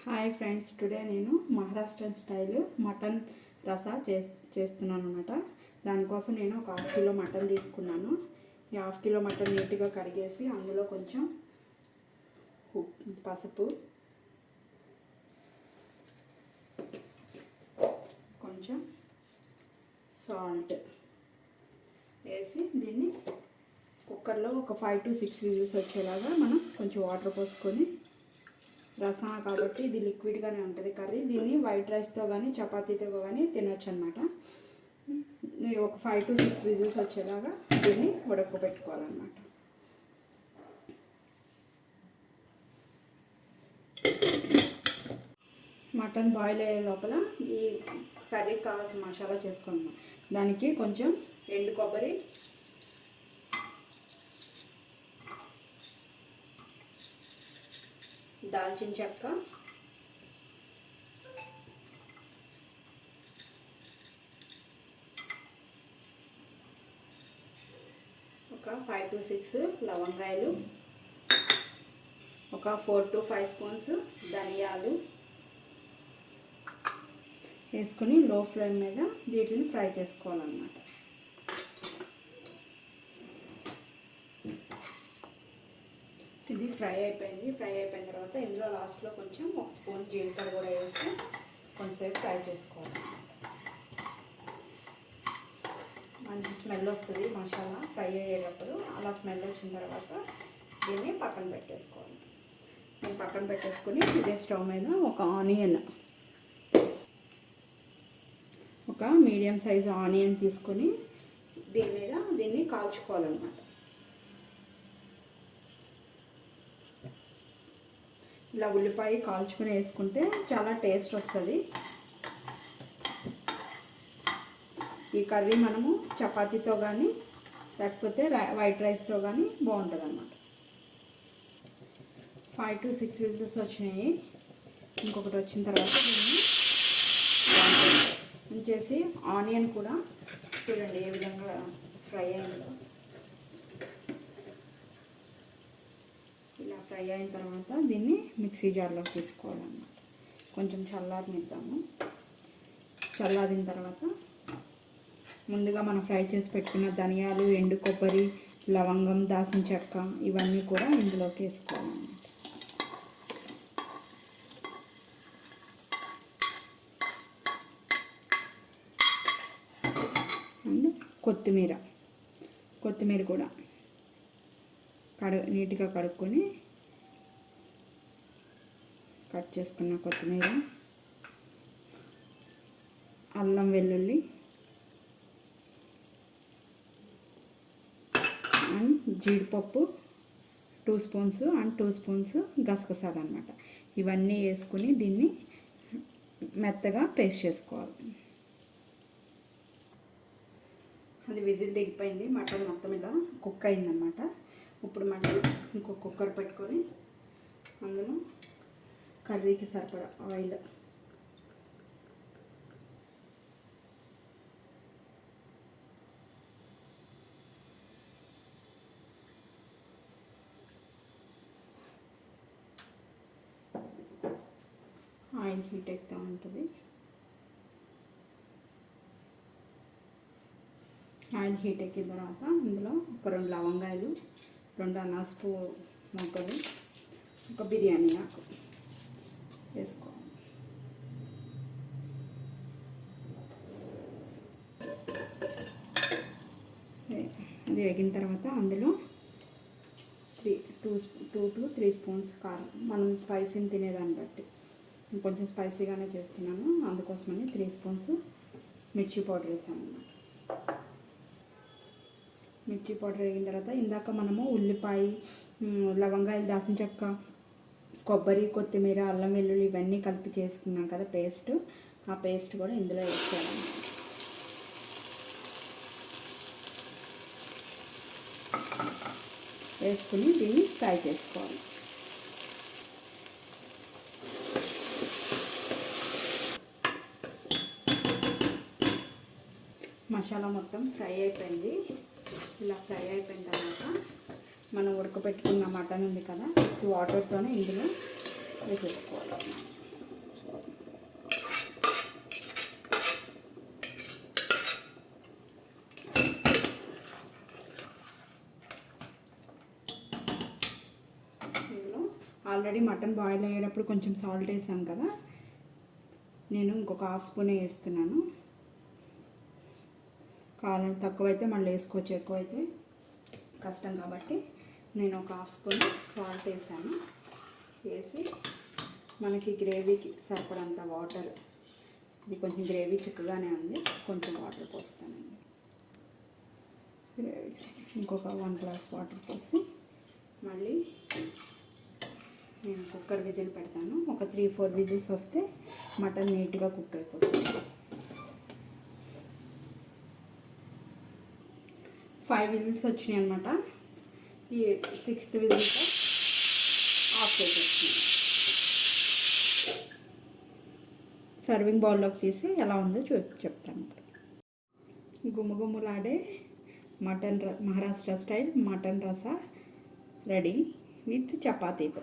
Hi friends, today నేను Maharashtrian style mutton రసా చేస్తున్నాను అనమాట. దానికోసం నేను ఒక 1/2 కిలో మటన్ తీసుకున్నాను. ఈ 1/2 కిలో మటన్ నీట్గా కడిగేసి అందులో కొంచెం పసుపు, కొంచెం సాల్ట్ వేసి దీన్ని కుక్కర్లో ఒక 5 to 6 విజిల్స్ వచ్చేలాగా మనం కొంచెం వాటర్ పోసుకొని, రసం కాబట్టి ఇది లిక్విడ్గానే ఉంటుంది కర్రీ. దీన్ని వైట్ రైస్తో కానీ చపాతీతో కానీ తినొచ్చు అనమాట. ఒక 5 to 6 విజిల్స్ వచ్చేలాగా దీన్ని ఉడకబెట్టుకోవాలన్నమాట. మటన్ బాయిల్ అయ్యే లోపల ఈ కర్రీకి కావాల్సిన మసాలా చేసుకుందాం. దానికి కొంచెం ఎండు కొబ్బరి, దాల్చిన చెక్క, ఒక 5 to 6 లవంగాయలు, ఒక 4 to 5 స్పూన్స్ ధనియాలు వేసుకొని లో ఫ్లేమ్ మీద వీటిని ఫ్రై చేసుకోవాలన్నమాట. ఇది ఫ్రై అయిపోయిన తర్వాత ఇందులో లాస్ట్లో కొంచెం 1 స్పూన్ జీలకర్ర కూడా వేసి కొంచెంసేపు ఫ్రై చేసుకోవాలి. మంచి స్మెల్ వస్తుంది మసాలా ఫ్రై అయ్యేటప్పుడు. అలా స్మెల్ వచ్చిన తర్వాత దీన్ని పక్కన పెట్టేసుకోవాలి. నేను పక్కన పెట్టేసుకొని ఇదే స్టవ్ మీద ఒక ఆనియన్, ఒక మీడియం సైజు ఆనియన్ తీసుకొని దీన్ని కాల్చుకోవాలన్నమాట. ఇలా ఉల్లిపాయ కాల్చుకొని వేసుకుంటే చాలా టేస్ట్ వస్తుంది. ఈ కర్రీ మనము చపాతీతో కానీ లేకపోతే వైట్ రైస్తో కానీ బాగుంటుంది అన్నమాట. 5 to 6 విజిల్స్ వచ్చినాయి. ఇంకొకటి వచ్చిన తర్వాత దీన్ని ఉంచేసి ఆనియన్ కూడా చూడండి ఏ విధంగా ఫ్రై అయిందో. ఇలా ఫ్రై అయిన తర్వాత దీన్ని మిక్సీ జార్లోకి తీసుకోవాలన్నమాట. కొంచెం చల్లారనిద్దాము. చల్లారిన తర్వాత ముందుగా మనం ఫ్రై చేసి పెట్టుకున్న ధనియాలు, ఎండు కొబ్బరి, లవంగం, దాల్చిన చెక్క ఇవన్నీ కూడా ఇందులోకి వేసుకోవాలన్నమాట. అండ్ కొత్తిమీర కూడా నీట్గా కడుక్కొని కట్ చేసుకున్న కొత్తిమీర, అల్లం వెల్లుల్లి అండ్ జీడిపప్పు 2 స్పూన్స్ అండ్ 2 స్పూన్స్ గసగసాలు అన్నమాట. ఇవన్నీ వేసుకుని దీన్ని మెత్తగా పేస్ట్ చేసుకోవాలి. అది విజిల్ దిగిపోయింది. మటన్ మొత్తం ఇలా కుక్ అయిందన్నమాట. ఇప్పుడు మళ్ళీ ఇంకో కుక్కర్ పెట్టుకొని అందులో కర్రీకి సరిపడా ఆయిల్, హీట్ అవుతూ ఉంటుంది. ఆయిల్ హీట్ ఎక్కిన తర్వాత ఇందులో ఒక 2 లవంగాయలు, 2 అనాసపు మొగ్గలు, ఒక బిర్యానీ ఆకు వేసుకోవాలి. అది వేగిన తర్వాత అందులో 2 to 3 స్పూన్స్ కారం. మనం స్పైసీని తినేదాన్ని బట్టి కొంచెం స్పైసీగానే చేస్తున్నాను, అందుకోసమని 3 స్పూన్స్ మిర్చి పౌడర్ వేసాను అన్నమాట. మిర్చి పౌడర్ వేగిన తర్వాత ఇందాక మనము ఉల్లిపాయ, లవంగాయలు, దాల్చిన చెక్క, కొబ్బరి, కొత్తిమీర, అల్లం వెల్లుల్లి ఇవన్నీ కలిపి చేసుకున్నాం కదా పేస్ట్. ఆ పేస్ట్ కూడా ఇందులో వేసుకోవాలి. వేసుకుని దీన్ని ఫ్రై చేసుకోవాలి. మసాలా మొత్తం ఫ్రై అయిపోయింది. ఇలా ఫ్రై అయిపోయిన తర్వాత మనం ఉడకబెట్టుకున్న మటన్ ఉంది కదా, వాటర్తోనే ఇందులో వేసేసుకోవాలి. ఆల్రెడీ మటన్ బాయిల్ అయ్యేటప్పుడు కొంచెం సాల్ట్ వేసాం కదా, నేను ఇంకొక హాఫ్ స్పూనే వేస్తున్నాను. కారం తక్కువైతే మళ్ళీ వేసుకోవచ్చు, ఎక్కువైతే కష్టం కాబట్టి నేను ఒక హాఫ్ స్పూన్ సాల్ట్ వేసాను. వేసి మనకి గ్రేవీకి సరిపడంత వాటర్, ఇది కొంచెం గ్రేవీ చిక్కగానే ఉంది, కొంచెం వాటర్ పోస్తానండి. గ్రేవీ ఇంకొక 1 గ్లాస్ వాటర్ పోసి మళ్ళీ నేను కుక్కర్ విజిల్ పెడతాను. ఒక 3-4 విజిల్స్ వస్తే మటన్ నీట్గా కుక్ అయిపోతుంది. 5 విజిల్స్ వచ్చినాయి అనమాట. ఈ 6th విజిల్తో ఆఫ్ చేసేస్తున్నాను. సర్వింగ్ బౌల్లోకి తీసి ఎలా ఉందో చెప్తాను. గుమ్మగుమ్మలాడే Maharashtra style mutton rassa ready with చపాతీతో.